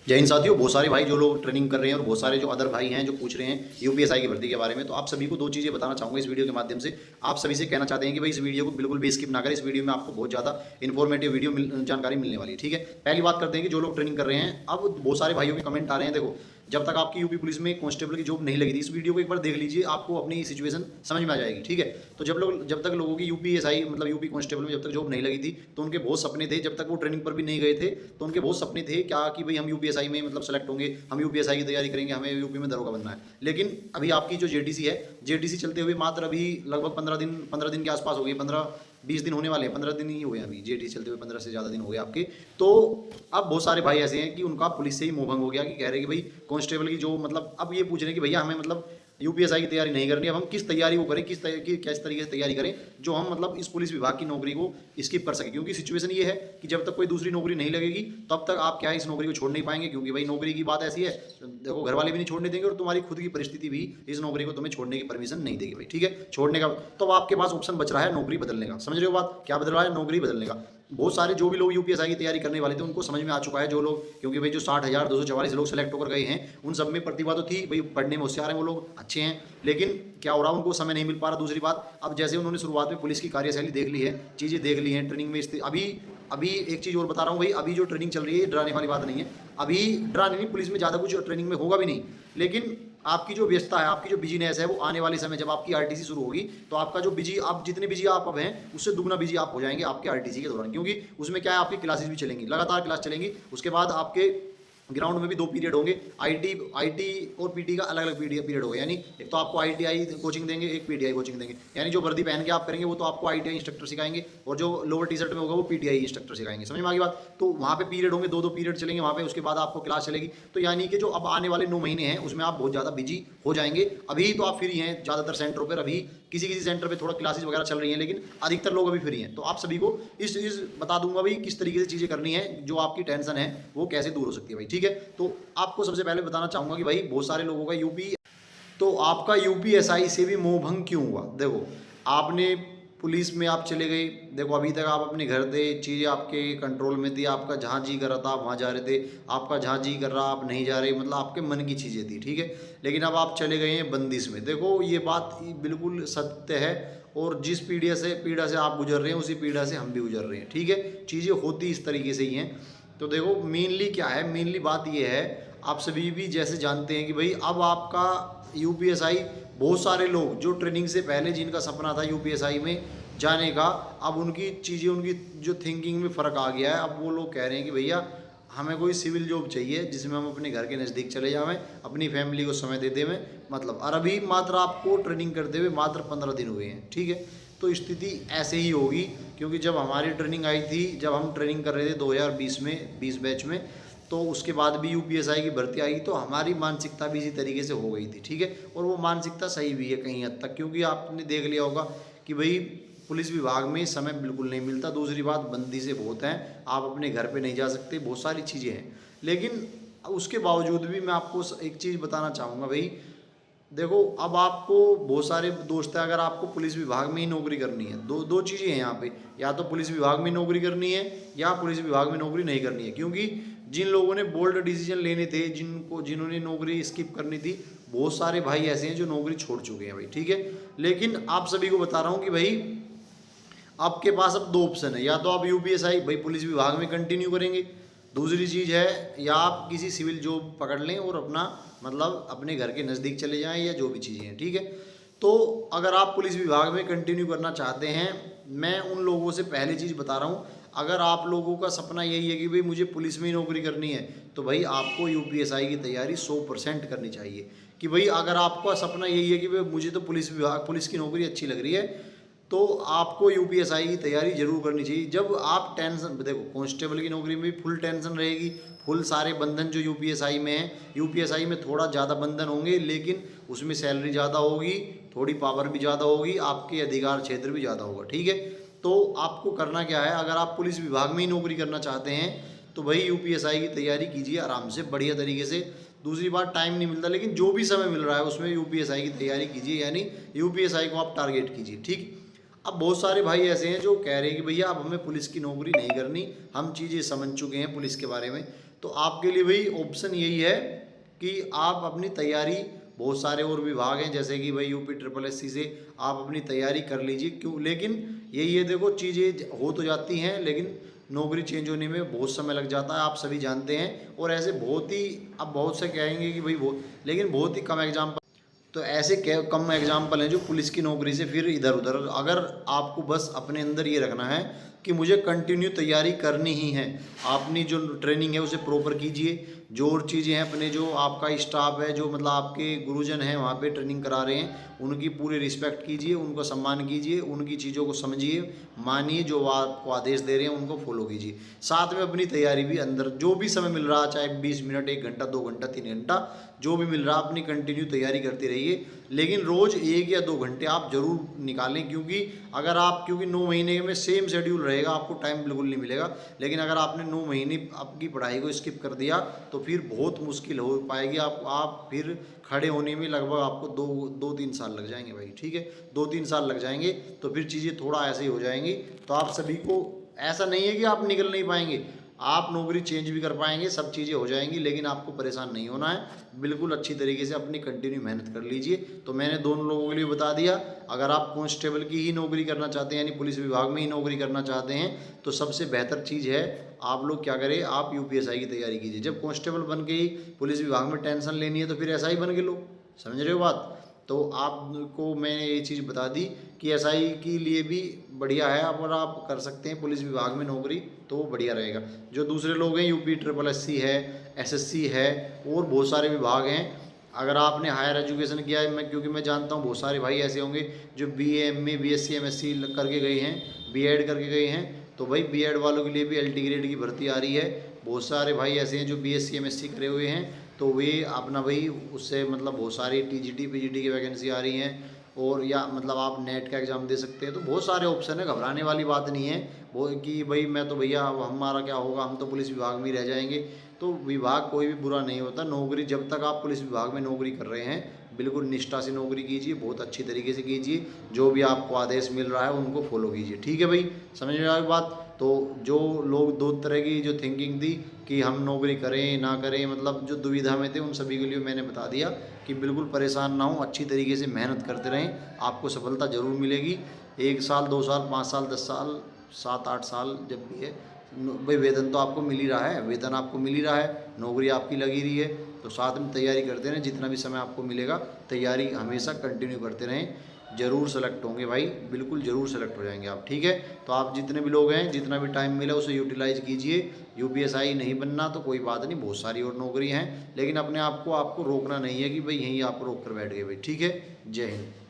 जय हिंद साथियों। बहुत सारे भाई जो लोग ट्रेनिंग कर रहे हैं और बहुत सारे जो अदर भाई हैं जो पूछ रहे हैं यूपीएसआई की भर्ती के बारे में, तो आप सभी को दो चीज़ें बताना चाहूँगा इस वीडियो के माध्यम से। आप सभी से कहना चाहते हैं कि भाई इस वीडियो को बिल्कुल भी स्किप ना करें। इस वीडियो में आपको बहुत ज़्यादा इन्फॉर्मेटिव जानकारी मिलने वाली है। ठीक है, पहली बात करते हैं कि जो लोग ट्रेनिंग कर रहे हैं, अब बहुत सारे भाइयों के कमेंट आ रहे हैं। देखो, जब तक आपकी यूपी पुलिस में कांस्टेबल की जॉब नहीं लगी थी, इस वीडियो को एक बार देख लीजिए, आपको अपनी सिचुएशन समझ में आ जाएगी। ठीक है, तो जब तक लोगों की यूपीएसआई मतलब यूपी कांस्टेबल में जब तक जॉब नहीं लगी थी, तो उनके बहुत सपने थे। जब तक वो ट्रेनिंग पर भी नहीं गए थे तो उनके बहुत सपने थे क्या कि भाई हम यूपीएसआई में मतलब सेलेक्ट होंगे, हम यूपीएसआई की तैयारी करेंगे, हमें यूपी में दरोगा बनना है। लेकिन अभी आपकी जो जेटीसी है, जेटीसी चलते हुए मात्र अभी लगभग 15 दिन के आसपास हो गई, 15-20 दिन होने वाले हैं। 15 दिन ही हुए अभी जेटीसी चलते हुए, 15 से ज़्यादा दिन हो गए आपके। तो अब बहुत सारे भाई ऐसे हैं कि उनका पुलिस से ही मोह भंग हो गया, कि कह रहे हैं कि भाई कांस्टेबल की जो मतलब अब ये पूछ रहे हैं कि भैया हमें मतलब यूपीएसआई की तैयारी नहीं करनी, अब हम किस तैयारी को करें, किस तरीके से तैयारी करें जो हम मतलब इस पुलिस विभाग की नौकरी को स्किप कर सकें। क्योंकि सिचुएशन ये है कि जब तक कोई दूसरी नौकरी नहीं लगेगी तब तक आप क्या है इस नौकरी को छोड़ नहीं पाएंगे। क्योंकि भाई नौकरी की बात ऐसी है, देखो घर वाले भी नहीं छोड़ने देंगे और तुम्हारी खुद की परिस्थिति भी इस नौकरी को तुम्हें छोड़ने की परमिशन नहीं देगी भाई। ठीक है, छोड़ने का तो आपके पास ऑप्शन बच रहा है नौकरी बदलने का। समझ रहे हो बात, क्या बदल रहा है? नौकरी बदलने का। बहुत सारे जो भी लोग यूपीएसआई की तैयारी करने वाले थे उनको समझ में आ चुका है, जो लोग, क्योंकि भाई जो 60,244 लोग सेलेक्ट होकर गए हैं उन सब में प्रतिभा तो थी भाई, पढ़ने में होशियार हैं वो लोग, अच्छे हैं। लेकिन क्या हो रहा है, उनको समय नहीं मिल पा रहा। दूसरी बात, अब जैसे उन्होंने शुरुआत में पुलिस की कार्यशैली देख ली है, चीज़ें देख ली हैं, ट्रेनिंग में अभी अभी एक चीज़ और बता रहा हूँ भाई, अभी जो ट्रेनिंग चल रही है डराने वाली बात नहीं है। अभी डराने नहीं, पुलिस में ज़्यादा कुछ ट्रेनिंग में होगा भी नहीं। लेकिन आपकी जो व्यस्तता है, आपकी जो बिजीनेस है, वो आने वाले समय जब आपकी आरटीसी शुरू होगी तो आपका जो बिजी, आप जितने बिजी आप अब हैं उससे दुगना बिजी आप हो जाएंगे आपके आरटीसी के दौरान। क्योंकि उसमें क्या है, आपकी क्लासेस भी चलेंगी, लगातार क्लास चलेंगी। उसके बाद आपके ग्राउंड में भी 2 पीरियड होंगे। आईटी और पीटी का अलग अलग पीरियड होगा। यानी एक तो आपको आईटीआई कोचिंग देंगे, एक पीटीआई कोचिंग देंगे। यानी जो वर्दी पहन के आप करेंगे वो तो आपको आईटीआई इंस्ट्रक्टर सिखाएंगे, और जो लोअर टी शर्ट में होगा वो पीटीआई इंस्ट्रक्टर सिखाएंगे। समझ में आ गई बात? तो वहाँ पे पीरियड होंगे, 2 पीरियड चलेंगे वहाँ पे, उसके बाद आपको क्लास चलेगी। तो यानी कि जो अब आने वाले 9 महीने हैं उसमें आप बहुत ज़्यादा बिजी हो जाएंगे। अभी तो आप फ्री हैं ज़्यादातर सेंटरों पर, अभी किसी किसी सेंटर पे थोड़ा क्लासेस वगैरह चल रही हैं, लेकिन अधिकतर लोग अभी फ्री हैं। तो आप सभी को इस बता दूंगा भाई किस तरीके से चीज़ें करनी है, जो आपकी टेंशन है वो कैसे दूर हो सकती है भाई। ठीक है, तो आपको सबसे पहले बताना चाहूँगा कि भाई बहुत सारे लोगों का तो आपका यूपीएसआई से भी मोह भंग क्यों हुआ। देखो, आपने पुलिस में आप चले गए, देखो अभी तक आप अपने घर थे, चीज़ें आपके कंट्रोल में थी, आपका जहाँ जी कर रहा था आप वहाँ जा रहे थे, आपका जहाँ जी कर रहा आप नहीं जा रहे, मतलब आपके मन की चीज़ें थी। ठीक है, लेकिन अब आप चले गए हैं बंदिश में। देखो ये बात बिल्कुल सत्य है, और जिस पीड़ा से आप गुजर रहे हैं उसी पीड़ा से हम भी गुजर रहे हैं। ठीक है, चीज़ें होती इस तरीके से ही हैं। तो देखो मेनली क्या है, मेनली बात ये है, आप सभी भी जैसे जानते हैं कि भाई अब आपका यूपीएसआई, बहुत सारे लोग जो ट्रेनिंग से पहले जिनका सपना था यूपीएसआई में जाने का, अब उनकी चीज़ें, उनकी जो थिंकिंग में फ़र्क आ गया है। अब वो लोग कह रहे हैं कि भैया हमें कोई सिविल जॉब चाहिए जिसमें हम अपने घर के नज़दीक चले जावें, अपनी फैमिली को समय दे देवें, मतलब। और अभी मात्र आपको ट्रेनिंग करते हुए मात्र 15 दिन हुए हैं। ठीक है, तो स्थिति ऐसे ही होगी। क्योंकि जब हमारी ट्रेनिंग आई थी, जब हम ट्रेनिंग कर रहे थे 2020 में, 20 बैच में, तो उसके बाद भी यूपीएसआई की भर्ती आई तो हमारी मानसिकता भी इसी तरीके से हो गई थी। ठीक है, और वो मानसिकता सही भी है कहीं हद तक, क्योंकि आपने देख लिया होगा कि भाई पुलिस विभाग में समय बिल्कुल नहीं मिलता। दूसरी बात, बंदी से बहुत हैं, आप अपने घर पे नहीं जा सकते, बहुत सारी चीज़ें हैं। लेकिन उसके बावजूद भी मैं आपको एक चीज़ बताना चाहूँगा भाई। देखो, अब आपको बहुत सारे दोस्त हैं, अगर आपको पुलिस विभाग में ही नौकरी करनी है, दो चीज़ें हैं यहाँ पे, या तो पुलिस विभाग में नौकरी करनी है या पुलिस विभाग में नौकरी नहीं करनी है। क्योंकि जिन लोगों ने बोल्ड डिसीजन लेने थे, जिन्होंने नौकरी स्किप करनी थी, बहुत सारे भाई ऐसे हैं जो नौकरी छोड़ चुके हैं भाई। ठीक है, लेकिन आप सभी को बता रहा हूँ कि भाई आपके पास अब 2 ऑप्शन है, या तो आप यूपीएसआई भाई पुलिस विभाग में कंटिन्यू करेंगे, दूसरी चीज़ है या आप किसी सिविल जॉब पकड़ लें और अपना मतलब अपने घर के नज़दीक चले जाएं, या जो भी चीज़ें हैं। ठीक है, तो अगर आप पुलिस विभाग में कंटिन्यू करना चाहते हैं, मैं उन लोगों से पहली चीज़ बता रहा हूँ, अगर आप लोगों का सपना यही है कि भाई मुझे पुलिस में ही नौकरी करनी है, तो भाई आपको यूपीएसआई की तैयारी 100% करनी चाहिए। कि भाई अगर आपका सपना यही है कि भाई मुझे तो पुलिस की नौकरी अच्छी लग रही है, तो आपको यूपीएसआई की तैयारी जरूर करनी चाहिए। जब आप टेंशन, देखो कांस्टेबल की नौकरी में भी फुल टेंशन रहेगी, फुल सारे बंधन जो यूपीएसआई में है, यूपीएसआई में थोड़ा ज़्यादा बंधन होंगे, लेकिन उसमें सैलरी ज़्यादा होगी, थोड़ी पावर भी ज़्यादा होगी, आपके अधिकार क्षेत्र भी ज़्यादा होगा। ठीक है, तो आपको करना क्या है, अगर आप पुलिस विभाग में ही नौकरी करना चाहते हैं तो भाई यूपीएसआई की तैयारी कीजिए आराम से, बढ़िया तरीके से। दूसरी बात, टाइम नहीं मिलता, लेकिन जो भी समय मिल रहा है उसमें यूपीएसआई की तैयारी कीजिए, यानी यूपीएसआई को आप टारगेट कीजिए। ठीक, अब बहुत सारे भाई ऐसे हैं जो कह रहे हैं कि भैया अब हमें पुलिस की नौकरी नहीं करनी, हम चीज़ें समझ चुके हैं पुलिस के बारे में। तो आपके लिए भाई ऑप्शन यही है कि आप अपनी तैयारी, बहुत सारे और विभाग हैं जैसे कि भाई यूपी SSSC से आप अपनी तैयारी कर लीजिए। क्यों, लेकिन यही है, देखो चीज़ें हो तो जाती हैं लेकिन नौकरी चेंज होने में बहुत समय लग जाता है, आप सभी जानते हैं। और ऐसे बहुत ही, अब बहुत से कहेंगे कि भाई बहुत, लेकिन बहुत ही कम एग्जाम्पल, तो ऐसे कम एग्जाम्पल हैं जो पुलिस की नौकरी से फिर इधर उधर। अगर आपको बस अपने अंदर ये रखना है कि मुझे कंटिन्यू तैयारी करनी ही है, अपनी जो ट्रेनिंग है उसे प्रॉपर कीजिए। जो और चीज़ें हैं, अपने जो आपका स्टाफ है, जो मतलब आपके गुरुजन हैं वहाँ पे ट्रेनिंग करा रहे हैं, उनकी पूरी रिस्पेक्ट कीजिए, उनको सम्मान कीजिए, उनकी चीज़ों को समझिए, मानिए, जो आपको आदेश दे रहे हैं उनको फॉलो कीजिए। साथ में अपनी तैयारी भी अंदर जो भी समय मिल रहा, चाहे 20 मिनट, 1 घंटा, 2 घंटा, 3 घंटा, जो भी मिल रहा अपनी कंटिन्यू तैयारी करते रहिए। लेकिन रोज़ 1 या 2 घंटे आप जरूर निकालें, क्योंकि अगर आप, क्योंकि 9 महीने में सेम शेड्यूल रहेगा, आपको टाइम बिल्कुल नहीं मिलेगा। लेकिन अगर आपने 9 महीने आपकी पढ़ाई को स्किप कर दिया तो फिर बहुत मुश्किल हो पाएगी। आप फिर खड़े होने में लगभग आपको 2-3 साल लग जाएंगे भाई, ठीक है, 2-3 साल लग जाएंगे। तो फिर चीज़ें थोड़ा ऐसे ही हो जाएंगी। तो आप सभी को, ऐसा नहीं है कि आप निकल नहीं पाएंगे, आप नौकरी चेंज भी कर पाएंगे, सब चीज़ें हो जाएंगी, लेकिन आपको परेशान नहीं होना है। बिल्कुल अच्छी तरीके से अपनी कंटिन्यू मेहनत कर लीजिए। तो मैंने दोनों लोगों के लिए बता दिया। अगर आप कांस्टेबल की ही नौकरी करना चाहते हैं, यानी पुलिस विभाग में ही नौकरी करना चाहते हैं, तो सबसे बेहतर चीज़ है आप लोग क्या करें, आप UPSI की तैयारी कीजिए। जब कांस्टेबल बन के ही पुलिस विभाग में टेंशन लेनी है तो फिर SI बन के लो, समझ रहे हो बात। तो आपको मैंने ये चीज़ बता दी कि SI के लिए भी बढ़िया है, अगर आप कर सकते हैं पुलिस विभाग में नौकरी तो वो बढ़िया रहेगा। जो दूसरे लोग हैं, UP SSSC है, SSC है, और बहुत सारे विभाग हैं। अगर आपने हायर एजुकेशन किया है, क्योंकि मैं जानता हूँ बहुत सारे भाई ऐसे होंगे जो BA MA BSc MSc करके गए हैं, B.Ed करके गए हैं, तो भाई B.Ed वालों के लिए भी LT ग्रेड की भर्ती आ रही है। बहुत सारे भाई ऐसे हैं जो BSc MSc करे हुए हैं, तो वे अपना भाई उससे मतलब बहुत सारी TGT PGT की वैकेंसी आ रही हैं, और या मतलब आप नेट का एग्ज़ाम दे सकते हैं। तो बहुत सारे ऑप्शन है, घबराने वाली बात नहीं है वो कि भाई मैं तो भैया हमारा क्या होगा, हम तो पुलिस विभाग में ही रह जाएंगे। तो विभाग कोई भी बुरा नहीं होता, नौकरी जब तक आप पुलिस विभाग में नौकरी कर रहे हैं बिल्कुल निष्ठा से नौकरी कीजिए, बहुत अच्छी तरीके से कीजिए, जो भी आपको आदेश मिल रहा है उनको फॉलो कीजिए, ठीक है भाई, समझ में आ गई बात। तो जो लोग दो तरह की जो थिंकिंग थी कि हम नौकरी करें ना करें, मतलब जो दुविधा में थे, उन सभी के लिए मैंने बता दिया कि बिल्कुल परेशान ना हो, अच्छी तरीके से मेहनत करते रहें, आपको सफलता ज़रूर मिलेगी। 1 साल 2 साल 5 साल 10 साल 7-8 साल जब भी है भाई, वेतन तो आपको मिल ही रहा है, वेतन आपको मिल ही रहा है, नौकरी आपकी लगी रही है, तो साथ में तैयारी करते रहें। जितना भी समय आपको मिलेगा तैयारी हमेशा कंटिन्यू करते रहें, ज़रूर सेलेक्ट होंगे भाई, बिल्कुल ज़रूर सेलेक्ट हो जाएंगे आप, ठीक है। तो आप जितने भी लोग हैं, जितना भी टाइम मिला उसे यूटिलाइज़ कीजिए। UPSI नहीं बनना तो कोई बात नहीं, बहुत सारी और नौकरी हैं, लेकिन अपने आप को आपको रोकना नहीं है कि भाई यहीं आप रोक कर बैठ गए भाई, ठीक है। जय हिंद।